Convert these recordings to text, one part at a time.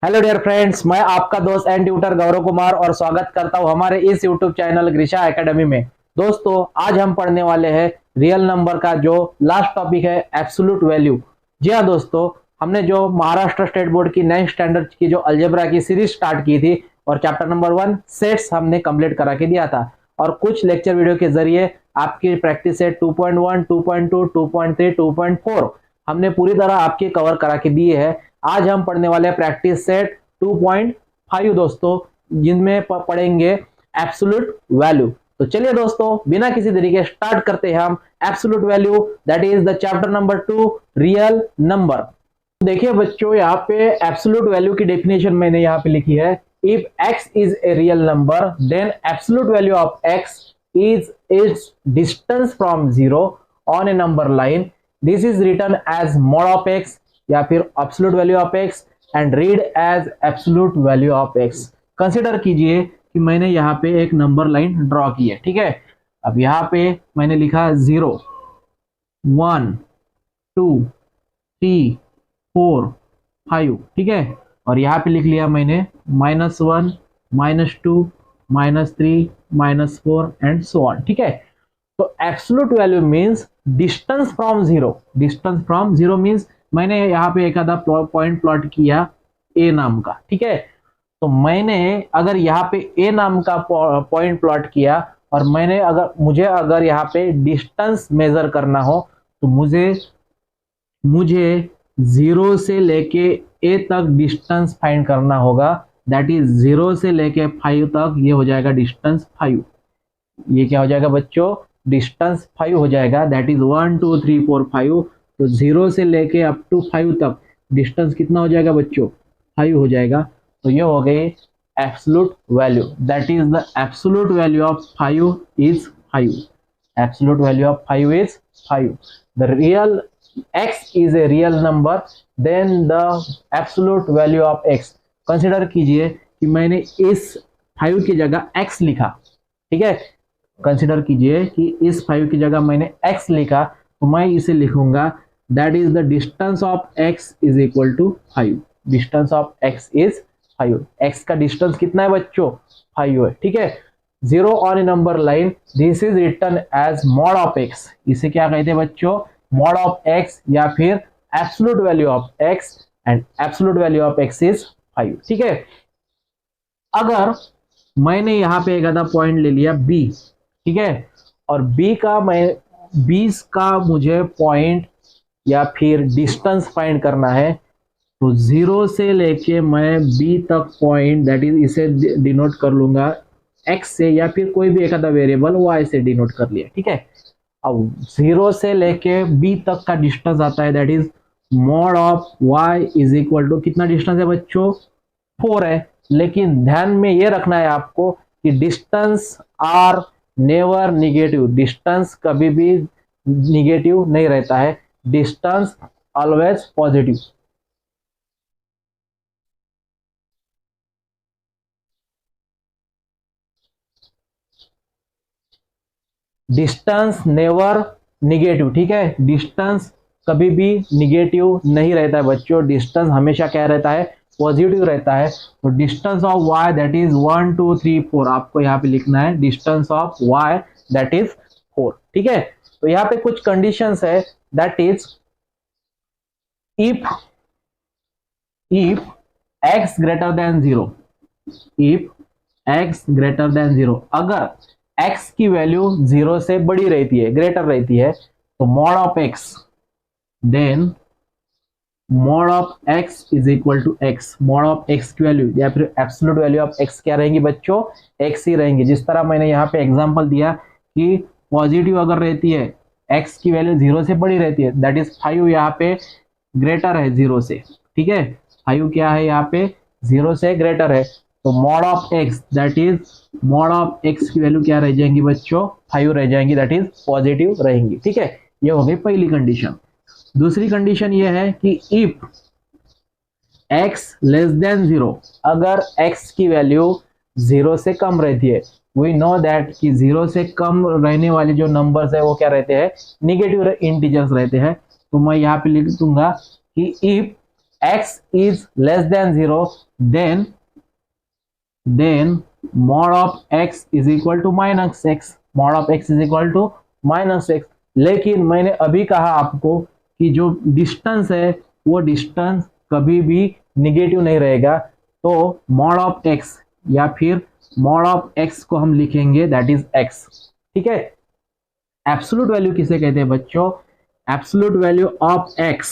Hello dear friends, मैं आपका दोस्त एंड ट्यूटर गौरव कुमार और स्वागत करता हूं हमारे इस यूट्यूब चैनल ग्रीशा एकेडमी में। दोस्तों, आज हम पढ़ने वाले हैं रियल नंबर का जो लास्ट टॉपिक है, एब्सोल्यूट वैल्यू। जी हाँ दोस्तों, हमने जो महाराष्ट्र स्टेट बोर्ड की 9th स्टैंडर्ड की जो अलजेब्रा की सीरीज स्टार्ट की थी और चैप्टर नंबर 1 सेट्स हमने कंप्लीट करा के दिया था और कुछ लेक्चर वीडियो के जरिए आपकी प्रैक्टिस सेट 2.1, 2.2, 2.3, 2.4 हमने पूरी तरह आपके कवर करा के दिए है। आज हम पढ़ने वाले हैं प्रैक्टिस सेट 2.5 दोस्तों, जिनमें पढ़ेंगे एब्सोल्यूट वैल्यू। तो चलिए दोस्तों, बिना किसी देरी के स्टार्ट करते हैं हम absolute value, that is the chapter number 2 real number. देखिए बच्चों, यहाँ पे एब्सोल्यूट वैल्यू की डेफिनेशन मैंने यहाँ पे लिखी है। If x is a real number then absolute value of x is its distance from zero on a number line. This is written as mod of x या फिर absolute value of x and read as absolute value of x। Consider कीजिए कि मैंने यहाँ पे एक number line draw की है, ठीक है। अब यहाँ पे मैंने लिखा 0, 1, 2, 3, 4, 5, ठीक है। और यहाँ पे लिख लिया मैंने -1, -2, -3, -4 एंड सो ऑन, ठीक है। तो absolute value means distance from zero. Distance from zero means मैंने यहाँ पे एक आधा पॉइंट प्लॉट किया ए नाम का, ठीक है। तो मैंने अगर यहाँ पे ए नाम का पॉइंट प्लॉट किया और मुझे अगर यहाँ पे डिस्टेंस मेजर करना हो तो मुझे 0 से लेके ए तक डिस्टेंस फाइंड करना होगा। दैट इज 0 से लेके 5 तक, ये हो जाएगा डिस्टेंस 5। ये क्या हो जाएगा बच्चों? डिस्टेंस 5 हो जाएगा। That is 1, 2, 3, 4, 5। तो 0 से लेके अप टू 5 तक डिस्टेंस कितना हो जाएगा बच्चों? 5 हो जाएगा। तो ये हो गई absolute value. That is the absolute value of 5 is 5। Absolute value of 5 is 5। The real x is a real number then the absolute value of x। Consider कीजिए कि मैंने इस 5 की जगह x लिखा, ठीक है। कंसिडर कीजिए कि इस 5 की जगह मैंने x लिखा, तो मैं इसे लिखूंगा that is the distance of x is equal to 5। Distance of x is 5। x का डिस्टेंस कितना है बच्चों? 5 है, ठीक है। 0 on a number line, this is written as mod of x। इसे क्या कहते हैं बच्चों? मॉड ऑफ x या फिर absolute value of x, and absolute value of x is 5, ठीक है। अगर मैंने यहाँ पे एक आधा पॉइंट ले लिया b, ठीक है, और b का मुझे पॉइंट या फिर डिस्टेंस फाइंड करना है, तो 0 से लेके मैं b तक पॉइंट, दैट इज इसे डिनोट कर लूंगा x से या फिर कोई भी एक आधा वेरिएबल y से डिनोट कर लिया, ठीक है। अब 0 से लेके b तक का डिस्टेंस आता है, that is mod of y is equal to, कितना डिस्टेंस है बच्चों? 4 है। लेकिन ध्यान में ये रखना है आपको कि distance are never negative. Distance कभी भी निगेटिव नहीं रहता है, distance always positive. Distance never negative, ठीक है। डिस्टेंस कभी भी निगेटिव नहीं रहता है बच्चों। डिस्टेंस हमेशा क्या रहता है? पॉजिटिव रहता है। तो distance of y that is 1, 2, 3, 4 आपको यहाँ पे लिखना है। Distance of y that is 4, ठीक है। तो यहाँ पे कुछ कंडीशंस है, that is if x greater than 0, if x greater than 0, अगर x की वैल्यू 0 से बड़ी रहती है, ग्रेटर रहती है, तो mod of x, then mod of x is equal to x। Mod of x की वैल्यू या फिर एब्सोल्यूट वैल्यू ऑफ x क्या रहेंगी बच्चों? x ही रहेंगी। जिस तरह मैंने यहाँ पे एग्जांपल दिया कि पॉजिटिव अगर रहती है, x की वैल्यू 0 से बड़ी रहती है, दैट इज 5 यहाँ पे ग्रेटर है 0 से, ठीक है। 5 क्या है यहाँ पे? 0 से ग्रेटर है। तो mod of x that is, mod of x की वैल्यू क्या रह जाएंगी बच्चों? 5 रह जाएंगी, दैट इज पॉजिटिव रहेंगी, ठीक है। ये हो गई पहली कंडीशन। दूसरी कंडीशन ये है कि इफ x लेस देन 0, अगर x की वैल्यू 0 से कम रहती है, वी नो दैट कि 0 से कम रहने वाले जो नंबर्स है वो क्या रहते हैं? निगेटिव इंटीजर्स रहते हैं। तो मैं यहाँ पे लिख दूंगा कि if x is less than 0, then mod of x is equal to minus x, mod of x is equal to minus x। लेकिन मैंने अभी कहा आपको कि जो डिस्टेंस है वो डिस्टेंस कभी भी निगेटिव नहीं रहेगा, तो मॉड ऑफ एक्स या फिर मॉड ऑफ एक्स को हम लिखेंगे दैट इज एक्स। ठीक है, एब्सोल्यूट वैल्यू किसे कहते हैं बच्चों? Absolute value of x,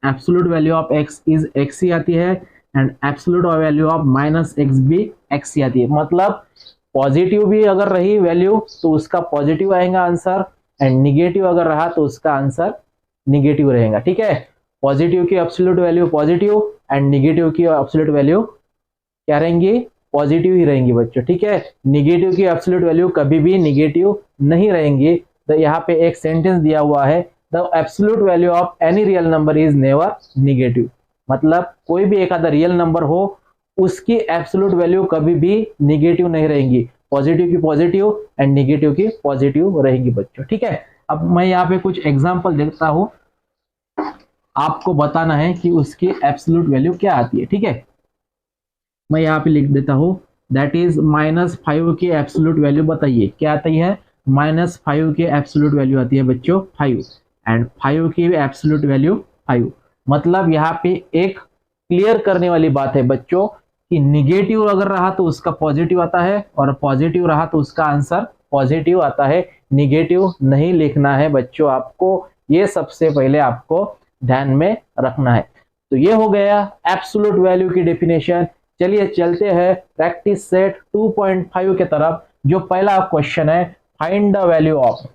absolute value of x is x ही आती है, and absolute value of minus x भी एक्स ही आती है। मतलब पॉजिटिव भी अगर रही वैल्यू तो उसका पॉजिटिव आएगा आंसर, एंड निगेटिव अगर रहा तो उसका आंसर निगेटिव रहेगा। ठीक है, पॉजिटिव की absolute value positive and negative की एब्सोल्यूट वैल्यू क्या रहेंगी? पॉजिटिव ही रहेंगी बच्चों। ठीक है, निगेटिव की एब्सोल्यूट वैल्यू कभी भी निगेटिव नहीं रहेंगी। तो यहाँ पे एक सेंटेंस दिया हुआ है, the absolute value of any real number is never negative. मतलब कोई भी एक आधा रियल नंबर हो उसकी एब्सोल्यूट वैल्यू कभी भी निगेटिव नहीं रहेंगी, पॉजिटिव की पॉजिटिव एंड निगेटिव की पॉजिटिव रहेंगी बच्चों। ठीक है, अब मैं यहाँ पे कुछ एग्जांपल देखता हूं, आपको बताना है कि उसकी एब्सोल्यूट वैल्यू क्या आती है। ठीक है, मैं यहाँ पे लिख देता हूं, दैट इज -5 की एब्सोल्यूट वैल्यू बताइए क्या आती है? -5 की एब्सोल्यूट वैल्यू आती है बच्चों 5, एंड 5 की एब्सोल्यूट वैल्यू 5। मतलब यहाँ पे एक क्लियर करने वाली बात है बच्चों कि निगेटिव अगर रहा तो उसका पॉजिटिव आता है, और पॉजिटिव रहा तो उसका आंसर पॉजिटिव आता है। निगेटिव नहीं लिखना है बच्चों आपको, ये सबसे पहले आपको ध्यान में रखना है। तो ये हो गया एब्सोल्यूट वैल्यू की डेफिनेशन। चलिए चलते हैं प्रैक्टिस सेट 2.5 के तरफ। जो पहला क्वेश्चन है, find the value of,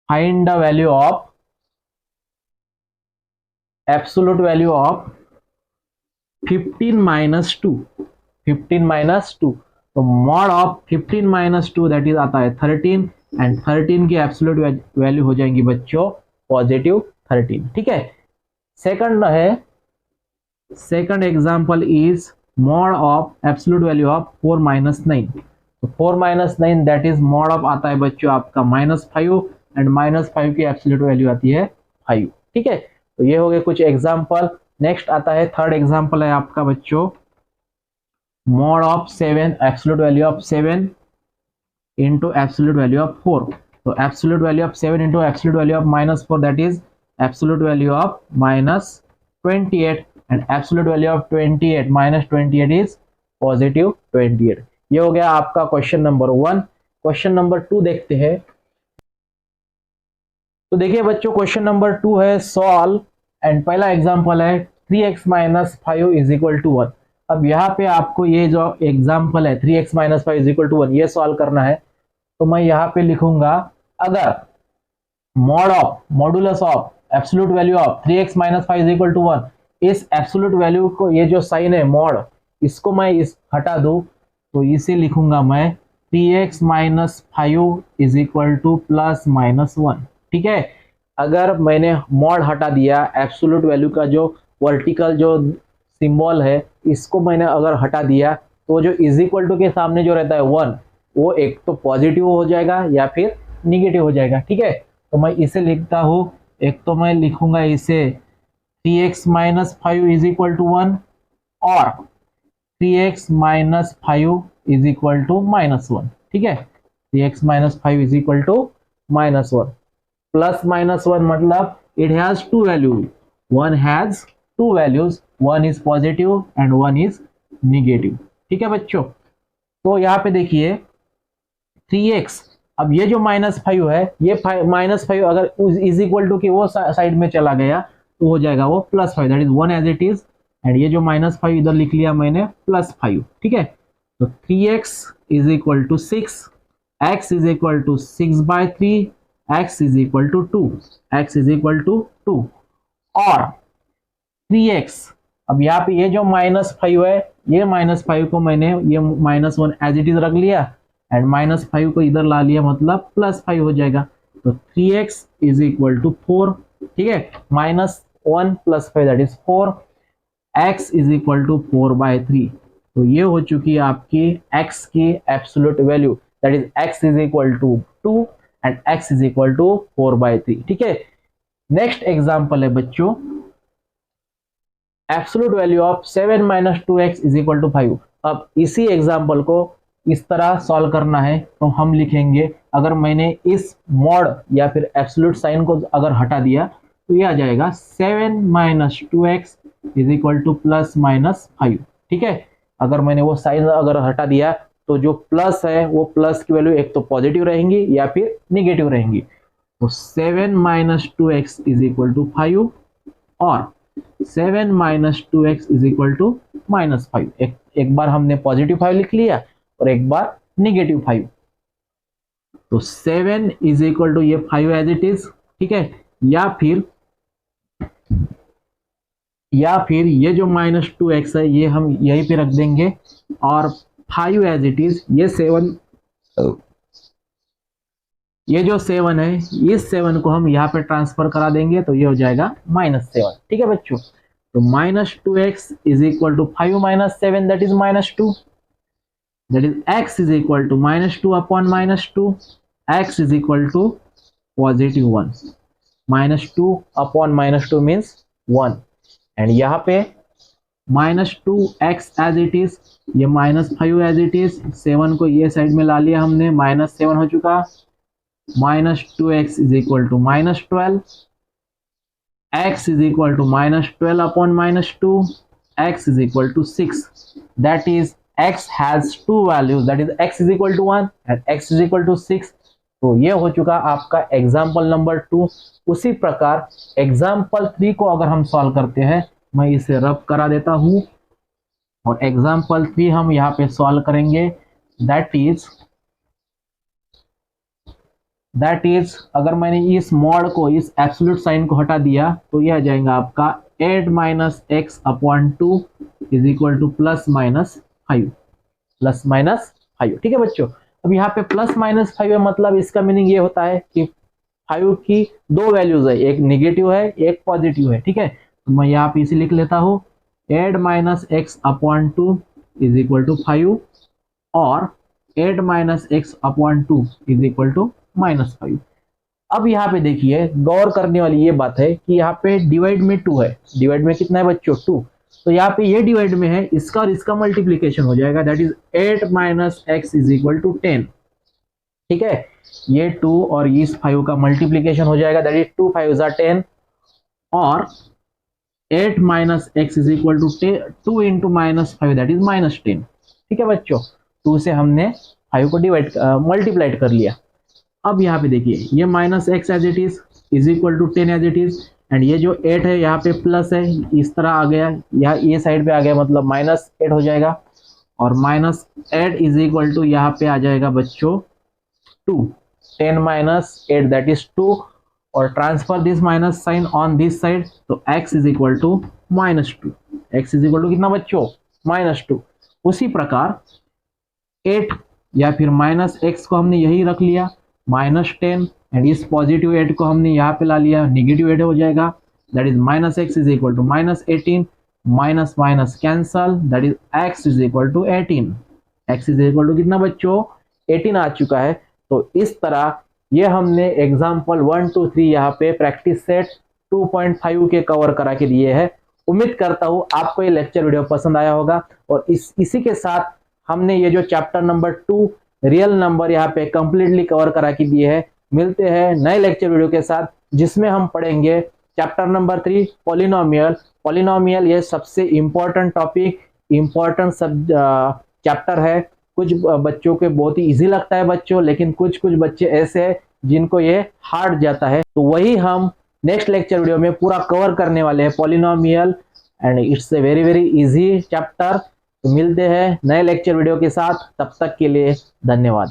find the value of absolute value of 15 minus 2, 15 minus 2। तो mod of 15 minus 2 that is आता है 13, एंड 13 की एब्सोल्यूट वैल्यू हो जाएंगी बच्चों पॉजिटिव 13। ठीक है, सेकंड है, second example is mod of absolute value of 4 minus 9। तो 4 minus 9 that is mod of आता है बच्चों आपका -5, एंड -5 की एब्सोल्यूट वैल्यू आती है 5। ठीक है, तो ये हो गए कुछ एग्जांपल। नेक्स्ट आता है थर्ड एग्जांपल है आपका बच्चों, mod of 7, absolute value of 7 into absolute value of 4। तो absolute value of 7 into absolute value of -4 that is absolute value of -28, and absolute value of 28 -28 is positive 28। ये हो गया आपका क्वेश्चन नंबर 1। क्वेश्चन नंबर 2 देखते हैं। तो देखिए बच्चों क्वेश्चन नंबर 2 है सॉल्व, एंड पहला एग्जांपल है 3x minus 5 is equal to 1। अब यहाँ पे आपको ये जो एग्जांपल है 3x minus 5 is equal to 1 ये सॉल्व करना है। तो मैं यहाँ पे लिखूंगा, अगर mod of modulus of absolute value of 3x minus 5 is equal to 1, इस एब्सोल्यूट वैल्यू को, ये जो साइन है मॉड, इसको मैं इस हटा दूं तो इसे लिखूंगा मैं 3x minus 5 is equal to +-1। ठीक है, अगर मैंने मॉड हटा दिया, एब्सोल्यूट वैल्यू का जो वर्टिकल जो सिंबल है इसको मैंने अगर हटा दिया, तो जो इज इक्वल टू के सामने जो रहता है 1, वो एक तो पॉजिटिव हो जाएगा या फिर निगेटिव हो जाएगा। ठीक है, तो मैं इसे लिखता हूँ, एक तो मैं लिखूंगा इसे 3x minus 5 is equal to 1, और 3x minus 5 is equal to -1। ठीक है, 3x minus 5 is equal to -1। +-1 मतलब it has two values, one has two values, one is positive and one is negative। ठीक है बच्चों, तो यहाँ पे देखिए 3x, अब ये जो -5 है, ये -5 अगर इज इक्वल टू की वो साइड में चला गया तो हो जाएगा वो +5, that is 1 as it is, and ये जो -5 इधर लिख लिया मैंने +5। ठीक है, तो 3x is equal to 6, x is equal to 6/3, x is equal to 2, x is equal to 2, और 3x, अब यहाँ पे ये जो -5 है, ये -5 को मैंने ये -1 एज इट इज रख लिया, एंड -5 को इधर ला लिया, मतलब +5 हो जाएगा। तो 3x इज इक्वल टू 4। ठीक है, -1 + 5 that is 4, x is equal to 4/3। तो ये हो चुकी है आपकी x की absolute value, that is x is equal to 2 and x is equal to 4/3। ठीक है, नेक्स्ट एग्जाम्पल है बच्चों, absolute value of 7 minus 2x is equal to 5। अब इसी एग्जाम्पल को इस तरह सॉल्व करना है तो हम लिखेंगे, अगर मैंने इस मॉड या फिर एब्सोल्यूट साइन को अगर हटा दिया तो ये आ जाएगा 7 minus 2x is equal two plus minus 5। ठीक है, अगर मैंने वो साइन अगर हटा दिया तो जो प्लस है वो प्लस की वैल्यू एक तो पॉजिटिव रहेंगी या फिर निगेटिव रहेंगी। तो 7 minus 2x is equal to 5 और 7 minus 2x is equal to minus 5। एक बार हमने पॉजिटिव 5 लिख लिया और एक बार निगेटिव 5। तो 7 इज इक्वल टू ये 5 एज इट इज। ठीक है, या फिर ये जो माइनस 2x है ये हम यहीं पे रख देंगे और 5 एज इट इज। ये जो 7 है इस 7 को हम यहाँ पे ट्रांसफर करा देंगे तो ये हो जाएगा -7। ठीक है बच्चों, तो -2x is equal to 5 minus 7 that is -2, that is x is equal to -2 upon -2, x is equal to +1, -2 upon -2 means 1 and यहाँ पे -2x एज इट इज, ये -5 एज इट इज, 7 को ये साइड में ला लिया हमने, -7 हो चुका, -2x is equal to -12, x is equal to -12 upon -2, x is equal to 6, that is x has two values, that is x is equal to 1 and x is equal to 6। तो ये हो चुका आपका एग्जाम्पल नंबर 2। उसी प्रकार example 3 को अगर हम सॉल्व करते हैं, मैं इसे रब करा देता हूं और एग्जाम्पल 3 हम यहाँ पे सॉल्व करेंगे। दैट इज अगर मैंने इस मॉड को, इस एब्सोल्यूट साइन को हटा दिया तो यह आ जाएगा आपका 8 minus x upon 2 is equal two plus minus 5। ठीक है बच्चों, अब यहाँ पे प्लस माइनस 5 है, मतलब इसका मीनिंग ये होता है कि 5 की दो वैल्यूज है, एक निगेटिव है एक पॉजिटिव है। ठीक है, तो मैं यहाँ पे इसे लिख लेता हूँ 8 minus x upon 2 is equal to 5 और 8 minus x upon 2 is equal to -5। अब यहाँ पे देखिए, गौर करने वाली ये बात है कि यहाँ पे डिवाइड में 2 है, डिवाइड में कितना है बच्चों 2, तो यहाँ पे ये डिवाइड में है, इसका और इसका मल्टीप्लीकेशन हो जाएगा, that is 8 minus x is equal to 10। ठीक है, ये 2 और इस 5 का मल्टीप्लीकेशन हो जाएगा, दैट इज 2 5 10 और 8 minus x is equal to 2 into -5 that is -10। ठीक है बच्चों, 2 से हमने 5 को डिवाइड मल्टीप्लाइड कर लिया। अब यहाँ पे देखिए, ये -x as it is equal to 10 as it is and ये जो 8 है यहाँ पे प्लस है, इस तरह आ गया, यहाँ ये साइड पे आ गया, मतलब -8 हो जाएगा और -8 इज इक्वल टू यहाँ पे आ जाएगा बच्चों 2, 10 माइनस 8 दैट इज 2 और transfer this minus sign on this side, तो x is equal to -2, x is equal to कितना बच्चों -2। उसी प्रकार 8 या फिर -x को हमने यही रख लिया -10 एंड इस पॉजिटिव 8 को हमने यहाँ पे ला लिया, निगेटिव 8 हो जाएगा, that is -x is equal to -18, minus minus cancel, that is x is equal to 18, x is equal to कितना बच्चों 18 आ चुका है। तो इस तरह ये हमने एग्जाम्पल 1 2 3 यहाँ पे प्रैक्टिस सेट 2.5 के कवर करा के दिए हैं। उम्मीद करता हूँ आपको ये लेक्चर वीडियो पसंद आया होगा और इसी के साथ हमने ये जो चैप्टर नंबर 2 रियल नंबर यहाँ पे कंप्लीटली कवर करा के दिए हैं। मिलते हैं नए लेक्चर वीडियो के साथ जिसमें हम पढ़ेंगे चैप्टर नंबर 3 पॉलिनोमियल। ये सबसे इम्पोर्टेंट टॉपिक, इम्पोर्टेंट सब चैप्टर है। कुछ बच्चों के बहुत ही इजी लगता है बच्चों, लेकिन कुछ बच्चे ऐसे हैं जिनको ये हार्ड जाता है, तो वही हम नेक्स्ट लेक्चर वीडियो में पूरा कवर करने वाले हैं polynomial and it's a very very easy chapter. तो मिलते हैं नए लेक्चर वीडियो के साथ, तब तक के लिए धन्यवाद।